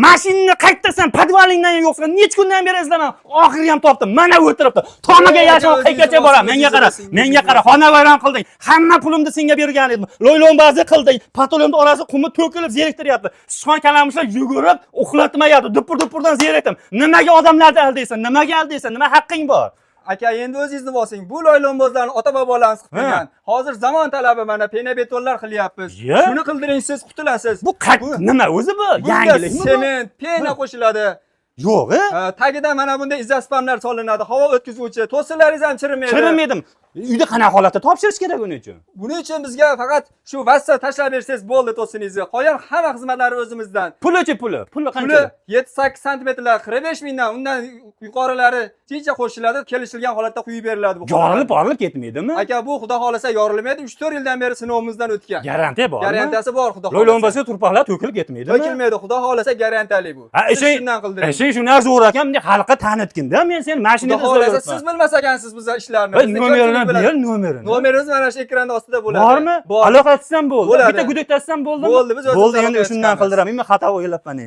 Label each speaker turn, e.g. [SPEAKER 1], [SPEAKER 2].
[SPEAKER 1] mashinani qaytasan, podvalingdan ham yo'qsan, necha kundan beri izlaman. Oxiri ham topdim. Mana o'tiribdi. Tomaga yashab qaygacha boram. Menga qara, xonavayron qilding. Hamma pulimni senga bergan edim. Lo'ylombazi qilding. Patolonda orasi qumni to'kilib zeriktiryapti. Sichqon kalamushlar yugurib, uxlatmayapti. Dupur-dupurdan zerikdim. Nimaga odamlarni aldaysan? Nimaga aldaysan? Nima haqqing bor?
[SPEAKER 2] Aka, endi o'zingizni bosing. Bu loylombozlarni ota-bobolarimiz qilib qo'ygan. Hozir zamon talabi mana pena-betonlar qilyapmiz. Shuni qildiring, siz qutulasiz.
[SPEAKER 1] Bu nima o'zi bu? Yangilikmi?
[SPEAKER 2] Sement, pena qo'shiladi.
[SPEAKER 1] Yo'q,
[SPEAKER 2] Tagida mana bunday izospamlar solinadi, havo o'tkazuvchi. To'sinlaringiz ham chirimaydi.
[SPEAKER 1] Chirimaydim. Uyda qanaqa holatda topshirish kerak uning uchun?
[SPEAKER 2] Buning uchun bizga faqat shu vassa tashlab bersangiz bo'ldi to'siningizni. Qolgan hamma xizmatlari o'zimizdan.
[SPEAKER 1] Puli qancha?
[SPEAKER 2] 7-8 santimetrlar 45 mingdan, undan yuqorilari tincha qo'shiladi, kelishilgan holatda quyib beriladi bu.
[SPEAKER 1] Yorilib ketmaydimi?
[SPEAKER 2] Aka, bu xudo xolasa yorilmaydi. 3-4 yildan beri sinovimizdan o'tgan.
[SPEAKER 1] Garantiya bormi?
[SPEAKER 2] Garantiyasi bor, xudo xolasa.
[SPEAKER 1] Lo'ylonbasiga turpoqlar to'kilib ketmaydimi?
[SPEAKER 2] To'kilmaydi, xudo xolasa garantiyali bu.
[SPEAKER 1] Shundan qildiring. Shundan zo'r ekan, bunday xalqqa tanitgin-da. Men seni mashinada
[SPEAKER 2] izlayapman. Siz bilmas ekansiz biz ishlarni.
[SPEAKER 1] Nomerini ber, nomerini.
[SPEAKER 2] Nomerimiz mana shu ekranda ostida bo'ladi.
[SPEAKER 1] Bormi? Aloqa etsam bo'ldi. Bitta gudek tassam bo'ldimi?
[SPEAKER 2] Bo'ldi, biz
[SPEAKER 1] Bo'ldi, endi shundan qildiraman. Men xato o'ylabman.